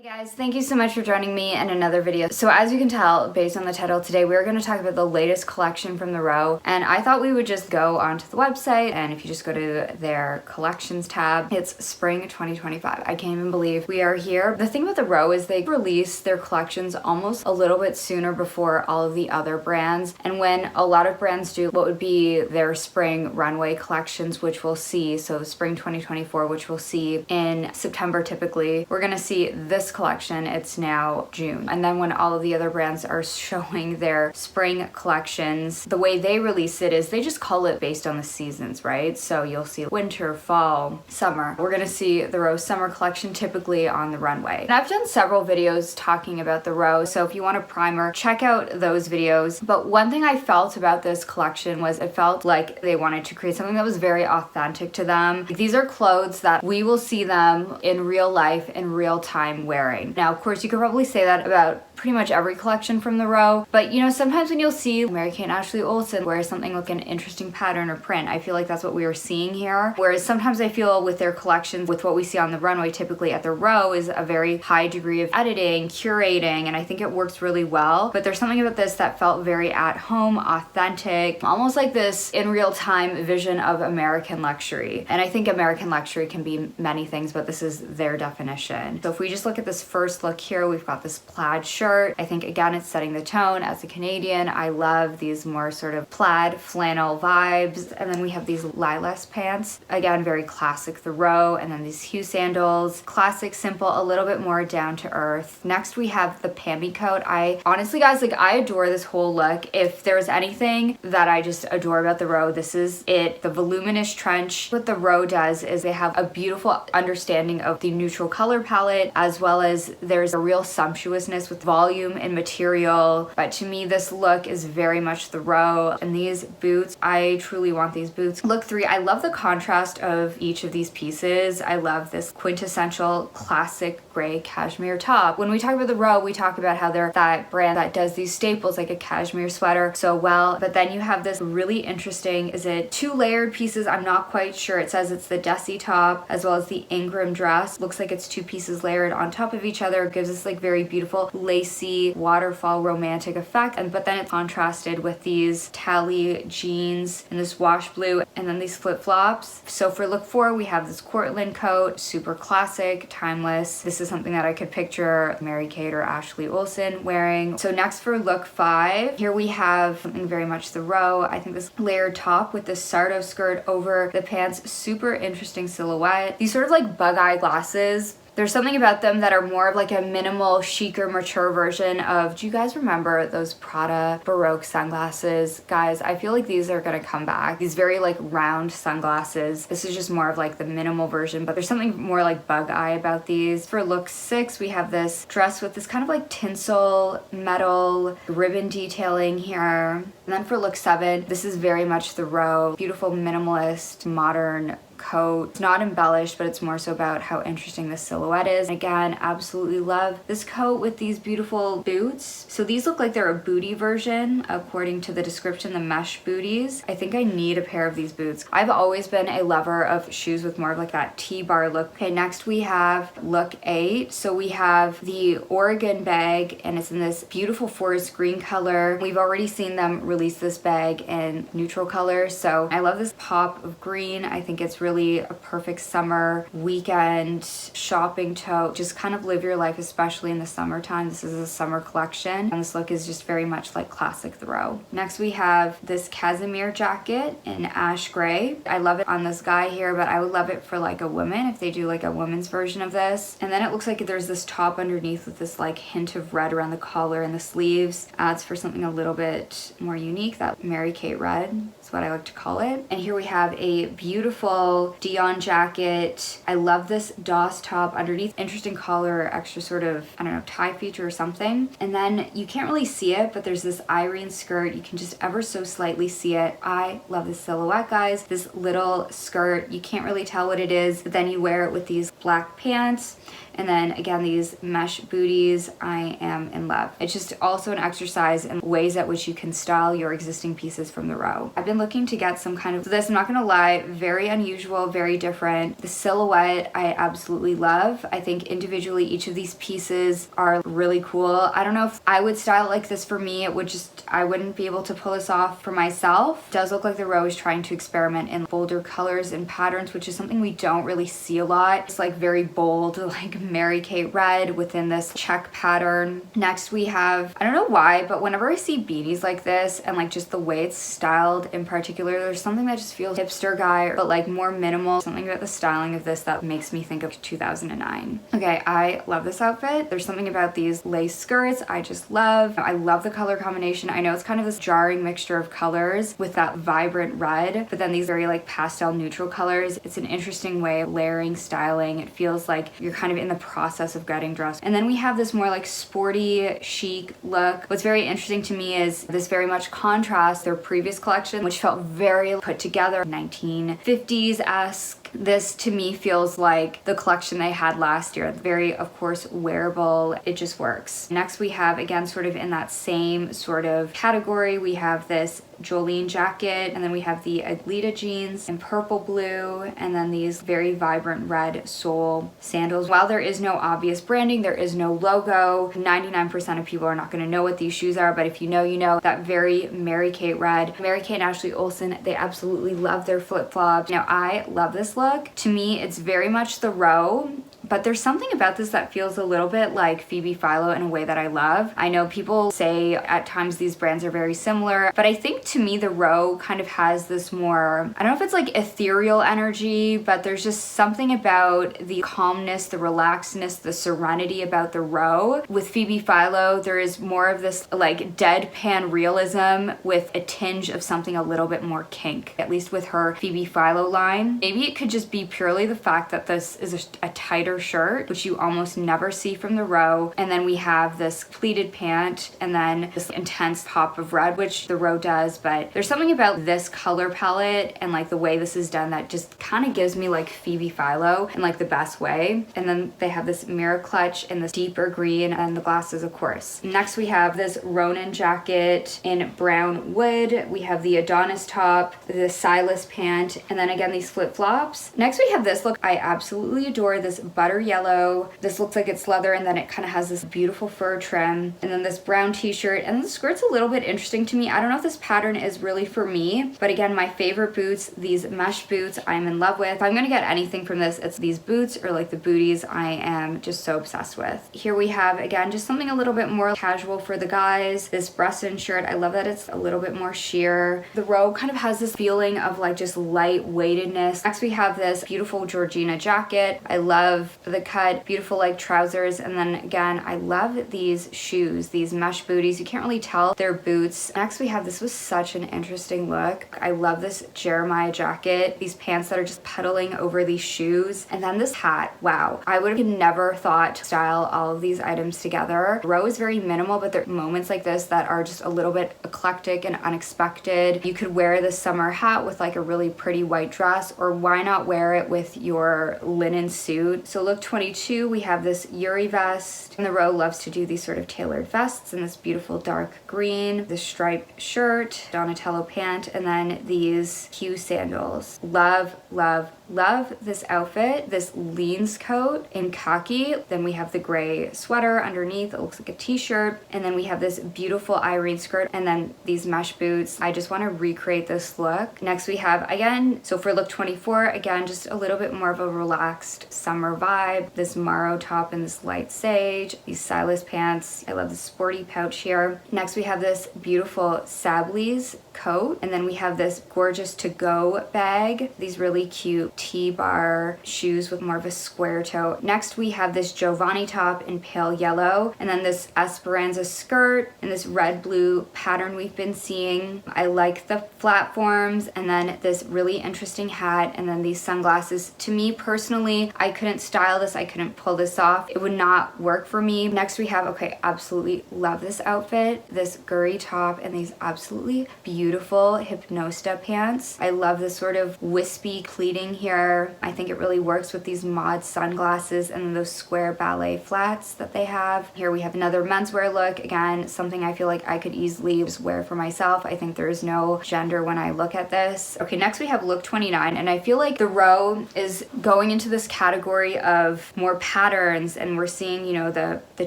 Hey guys, thank you so much for joining me in another video. So as you can tell, based on the title today, we're going to talk about the latest collection from the row. And I thought we would just go onto the website, and if you just go to their collections tab, it's spring 2025. I can't even believe we are here. The thing with the row is they release their collections almost a little bit sooner before all of the other brands. And when a lot of brands do what would be their spring runway collections, which we'll see, so spring 2024, which we'll see in September typically, we're going to see this collection. It's now June. And then when all of the other brands are showing their spring collections, the way they release it is they just call it based on the seasons, right? So you'll see winter, fall, summer. We're gonna see the Row summer collection typically on the runway. And I've done several videos talking about the Row, so if you want a primer, check out those videos. But one thing I felt about this collection was it felt like they wanted to create something that was very authentic to them. These are clothes that we will see them in real life, in real time wearing. Now, of course, you could probably say that about pretty much every collection from the row, but you know, sometimes when you'll see Mary-Kate Ashley Olsen wear something with an interesting pattern or print, I feel like that's what we were seeing here. Whereas sometimes I feel with their collections, with what we see on the runway typically at the row, is a very high degree of editing, curating, and I think it works really well. But there's something about this that felt very at home, authentic, almost like this in real time vision of American luxury. And I think American luxury can be many things, but this is their definition. So if we just look at this first look here, we've got this plaid shirt. I think again it's setting the tone. As a Canadian, I love these more sort of plaid flannel vibes. And then we have these lilac pants, again very classic the row, and then these Hue sandals, classic, simple, a little bit more down to earth. Next we have the Pammy coat. I honestly guys, like, I adore this whole look. If there's anything that I just adore about the row, this is it. The voluminous trench. What the row does is they have a beautiful understanding of the neutral color palette, as well as there's a real sumptuousness with volume and material. But to me, this look is very much the row. And these boots, I truly want these boots. Look 3, I love the contrast of each of these pieces. I love this quintessential classic gray cashmere top. When we talk about the row, we talk about how they're that brand that does these staples like a cashmere sweater so well. But then you have this really interesting, is it 2 layered pieces? I'm not quite sure. It says it's the Desi top as well as the Ingram dress. Looks like it's 2 pieces layered on top of each other. It gives us like very beautiful lacy waterfall romantic effect. But then it's contrasted with these tally jeans and this wash blue and then these flip-flops. So for look 4, we have this Cortland coat, super classic, timeless. This is something that I could picture Mary-Kate or Ashley Olsen wearing. So next for look 5, here we have something very much the row. I think this layered top with this sardo skirt over the pants, super interesting silhouette. These sort of like bug eye glasses. There's something about them that are more of like a minimal, chicer, mature version of, do you guys remember those Prada Baroque sunglasses? Guys, I feel like these are gonna come back. These very like round sunglasses. This is just more of like the minimal version, but there's something more like bug eye about these. For look 6, we have this dress with this kind of like tinsel, metal, ribbon detailing here. And then for look 7, this is very much the row. Beautiful, minimalist, modern coat. It's not embellished, but it's more so about how interesting the silhouette is. Again, absolutely love this coat with these beautiful boots. So these look like they're a booty version, according to the description, the mesh booties. I think I need a pair of these boots. I've always been a lover of shoes with more of like that T-bar look. Okay, next we have look 8. So we have the Oregon bag, and it's in this beautiful forest green color. We've already seen them release this bag in neutral color, so I love this pop of green. I think it's really a perfect summer weekend shopping tote. Just kind of live your life, especially in the summertime. This is a summer collection, and this look is just very much like classic the row. Next we have this cashmere jacket in ash gray. I love it on this guy here, but I would love it for like a woman if they do like a woman's version of this. And then it looks like there's this top underneath with this like hint of red around the collar and the sleeves. Adds for something a little bit more unique. That Mary-Kate red is what I like to call it. And here we have a beautiful Dion jacket. I love this DOS top underneath. Interesting collar, extra sort of, I don't know, tie feature or something. And then you can't really see it, but there's this Irene skirt. You can just ever so slightly see it. I love this silhouette, guys. This little skirt, you can't really tell what it is, but then you wear it with these black pants. And then again, these mesh booties, I am in love. It's just also an exercise in ways at which you can style your existing pieces from the row. I've been looking to get some kind of this, I'm not gonna lie, very unusual, very different. The silhouette I absolutely love. I think individually each of these pieces are really cool. I don't know if I would style it like this for me. It would just, I wouldn't be able to pull this off for myself. It does look like the row is trying to experiment in bolder colors and patterns, which is something we don't really see a lot. It's like very bold, like Mary-Kate red within this check pattern. Next we have, I don't know why, but whenever I see beanies like this and like just the way it's styled in particular, there's something that just feels hipster guy, but like more minimal. Something about the styling of this that makes me think of 2009. Okay, I love this outfit. There's something about these lace skirts I just love. I love the color combination. I know it's kind of this jarring mixture of colors with that vibrant red, but then these very like pastel neutral colors. It's an interesting way of layering, styling. It feels like you're kind of in the process of getting dressed. And then we have this more like sporty, chic look. What's very interesting to me is this very much contrasts their previous collection, which felt very put together, 1950s-esque. This to me feels like the collection they had last year. Very, of course, wearable. It just works. Next we have, again, sort of in that same sort of category, we have this Jolene jacket, and then we have the Aglita jeans in purple blue, and then these very vibrant red sole sandals. While there is no obvious branding, there is no logo, 99% of people are not going to know what these shoes are, but if you know, you know. That very Mary-Kate red. Mary-Kate Ashley Olsen, they absolutely love their flip-flops. Now, I love this look. To me, it's very much the row, but there's something about this that feels a little bit like Phoebe Philo in a way that I love. I know people say at times these brands are very similar, but I think to me the row kind of has this more, I don't know if it's like ethereal energy, but there's just something about the calmness, the relaxedness, the serenity about the row. With Phoebe Philo, there is more of this like deadpan realism with a tinge of something a little bit more kink, at least with her Phoebe Philo line. Maybe it could just be purely the fact that this is a tighter shirt, which you almost never see from the row, and then we have this pleated pant and then this intense pop of red, which the row does, but there's something about this color palette and like the way this is done that just kind of gives me like Phoebe Philo in like the best way. And then they have this mirror clutch in this deeper green and the glasses, of course. Next we have this Ronin jacket in brown wood. We have the Adonis top, the Silas pant, and then again these flip-flops. Next we have this look I absolutely adore, this butter yellow. This looks like it's leather, and then it kind of has this beautiful fur trim, and then this brown t-shirt, and the skirt's a little bit interesting to me. I don't know if this pattern is really for me, but again, my favorite boots, these mesh boots, I'm in love with. If I'm gonna get anything from this, it's these boots or like the booties I am just so obsessed with. Here we have, again, just something a little bit more casual for the guys. This Bresson shirt, I love that it's a little bit more sheer. The row kind of has this feeling of like just light weightedness. Next we have this beautiful Georgina jacket. I love the cut, beautiful like trousers, and then again, I love these shoes, these mesh booties. You can't really tell they're boots. Next we have, this was such an interesting look. I love this Jeremiah jacket, these pants that are just pedaling over these shoes, and then this hat. Wow, I would have never thought to style all of these items together. The row is very minimal, but there are moments like this that are just a little bit eclectic and unexpected. You could wear this summer hat with like a really pretty white dress, or why not wear it with your linen suit? So look 22, we have this Yuri vest, and the row loves to do these sort of tailored vests in this beautiful dark green, this striped shirt, Donatello pant, and then these Q sandals. Love, love, love this outfit, this Leans coat in khaki. Then we have the gray sweater underneath, it looks like a t-shirt, and then we have this beautiful Irene skirt, and then these mesh boots. I just want to recreate this look. Next we have, again, so for look 24, again, just a little bit more of a relaxed summer vibe. This Maro top and this light sage, these Silas pants. I love the sporty pouch here. Next we have this beautiful Sableys coat, and then we have this gorgeous to-go bag, these really cute T-bar shoes with more of a square toe. Next we have this Giovanni top in pale yellow, and then this Esperanza skirt and this red blue pattern we've been seeing. I like the platforms, and then this really interesting hat, and then these sunglasses. To me personally, I couldn't style this, I couldn't pull this off. It would not work for me. Next we have, okay, absolutely love this outfit, this Guri top and these absolutely beautiful Hypnosta pants. I love this sort of wispy pleating here here. I think it really works with these mod sunglasses and those square ballet flats that they have. Here we have another menswear look. Again, something I feel like I could easily just wear for myself. I think there is no gender when I look at this. Okay, next we have look 29, and I feel like the row is going into this category of more patterns, and we're seeing, you know, the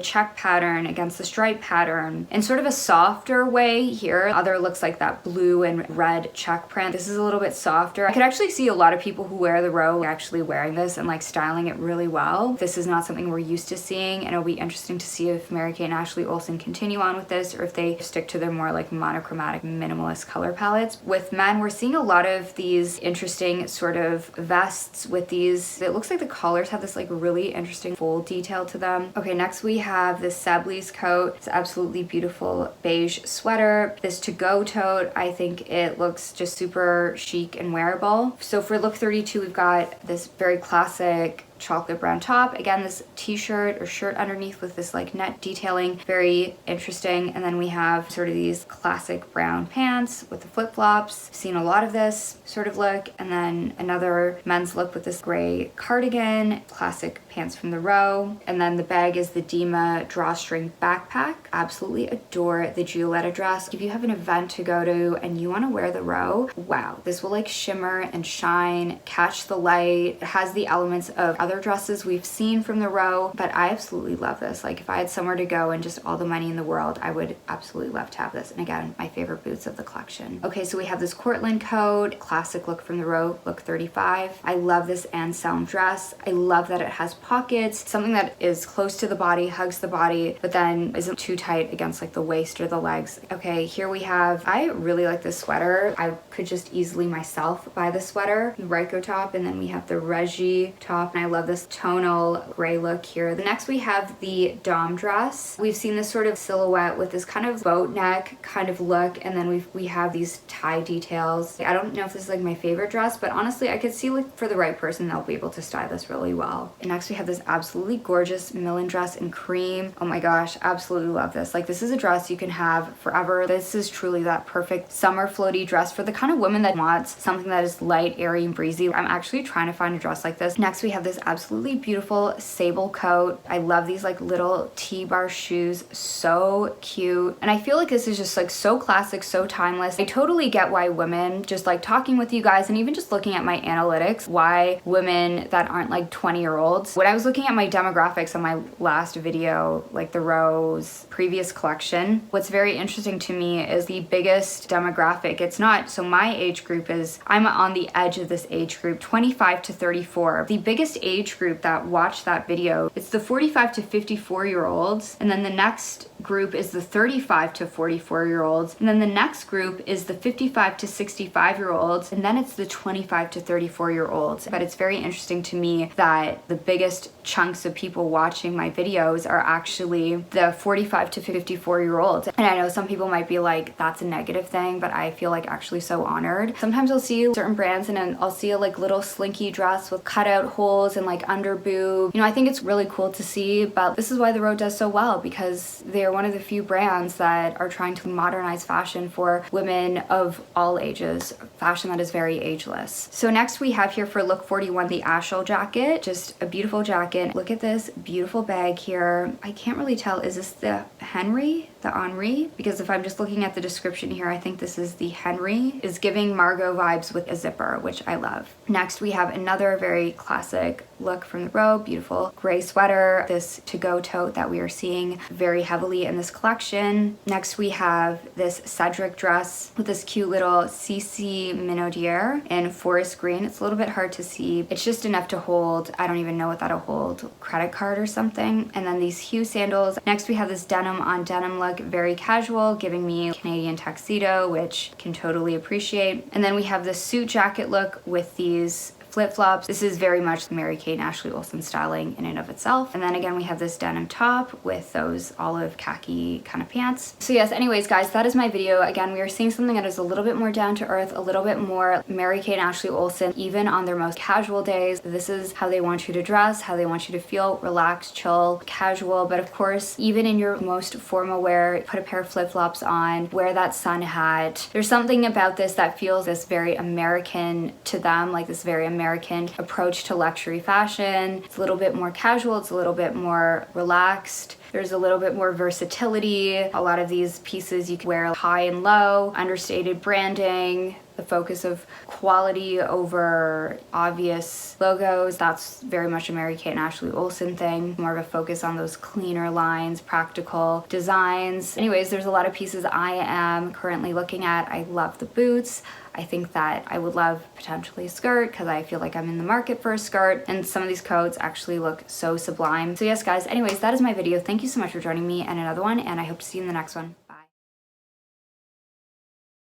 check pattern against the stripe pattern in sort of a softer way here. Other looks like that blue and red check print. This is a little bit softer. I could actually see a lot of people who wear the row actually wearing this and like styling it really well. This is not something we're used to seeing, and it'll be interesting to see if Mary-Kate Ashley Olsen continue on with this or if they stick to their more like monochromatic minimalist color palettes. With men, we're seeing a lot of these interesting sort of vests with these, it looks like the collars have this like really interesting fold detail to them. Okay, next we have this Sablis coat. It's absolutely beautiful beige sweater. This to-go tote, I think it looks just super chic and wearable. So for look 32, we've got this very classic chocolate brown top. Again, this t-shirt or shirt underneath with this like net detailing, very interesting. And then we have sort of these classic brown pants with the flip-flops. Seen a lot of this sort of look. And then another men's look with this gray cardigan, classic pants from the row. And then the bag is the Dima drawstring backpack. Absolutely adore the Giulietta dress. If you have an event to go to and you want to wear the row, wow, this will like shimmer and shine, catch the light. It has the elements of other dresses we've seen from the row, but I absolutely love this. Like if I had somewhere to go and just all the money in the world, I would absolutely love to have this. And again, my favorite boots of the collection. Okay, so we have this Cortland coat, classic look from the row, look 35. I love this Anselm dress. I love that it has pockets, something that is close to the body, hugs the body, but then isn't too tight against like the waist or the legs. Okay, here we have, I really like this sweater. I could just easily myself buy the sweater, the Ryko top, and then we have the Reggie top, and I love this tonal gray look here. The next we have the Dom dress. We've seen this sort of silhouette with this kind of boat neck kind of look, and then we have these tie details. I don't know if this is like my favorite dress, but honestly I could see like for the right person they'll be able to style this really well. And next we have this absolutely gorgeous Millen dress in cream. Oh my gosh, absolutely love this. Like this is a dress you can have forever. This is truly that perfect summer floaty dress for the kind of woman that wants something that is light, airy, and breezy. I'm actually trying to find a dress like this. Next we have this absolutely beautiful sable coat. I love these like little T-bar shoes, so cute. And I feel like this is just like so classic, so timeless. I totally get why women, just like talking with you guys and even just looking at my analytics, why women that aren't like 20-year-olds. When I was looking at my demographics on my last video, like the Rose previous collection, what's very interesting to me is the biggest demographic. It's not, so my age group is, I'm on the edge of this age group, 25 to 34. The biggest age group that watched that video, it's the 45 to 54 year olds, and then the next group is the 35 to 44 year olds, and then the next group is the 55 to 65 year olds, and then it's the 25 to 34 year olds. But it's very interesting to me that the biggest chunks of people watching my videos are actually the 45 to 54 year olds. And I know some people might be like, that's a negative thing, but I feel like actually so honored. Sometimes I'll see certain brands and I'll see a like little slinky dress with cutout holes and like under boob. You know, I think it's really cool to see, but this is why the Row does so well, because they're one of the few brands that are trying to modernize fashion for women of all ages, fashion that is very ageless. So next we have here for look 41, the Ashel jacket, just a beautiful jacket. Look at this beautiful bag here. I can't really tell, is this the Henry? The Henri? Because if I'm just looking at the description here, I think this is the Henry. Is giving Margot vibes with a zipper, which I love. Next we have another very classic look from the Row, beautiful gray sweater, this to-go tote that we are seeing very heavily in this collection. Next we have this Cedric dress with this cute little CC Minaudière in forest green. It's a little bit hard to see. It's just enough to hold, I don't even know what that'll hold, credit card or something. And then these Hue sandals. Next we have this denim on denim look, very casual, giving me Canadian tuxedo, which can totally appreciate. And then we have this suit jacket look with these flip-flops. This is very much Mary-Kate Ashley Olsen styling in and of itself. And then again, we have this denim top with those olive khaki kind of pants. So yes, anyways, guys, that is my video. Again, we are seeing something that is a little bit more down to earth, a little bit more Mary-Kate Ashley Olsen, even on their most casual days. This is how they want you to dress, how they want you to feel, relaxed, chill, casual. But of course, even in your most formal wear, put a pair of flip-flops on, wear that sun hat. There's something about this that feels this very American to them, like this very American American approach to luxury fashion. It's a little bit more casual, it's a little bit more relaxed. There's a little bit more versatility. A lot of these pieces you can wear high and low, understated branding, the focus of quality over obvious logos. That's very much a Mary-Kate Ashley Olsen thing. More of a focus on those cleaner lines, practical designs. Anyways, there's a lot of pieces I am currently looking at. I love the boots. I think that I would love potentially a skirt because I feel like I'm in the market for a skirt, and some of these coats actually look so sublime. So yes guys, anyways, that is my video. Thank you so much for joining me in another one, and I hope to see you in the next one.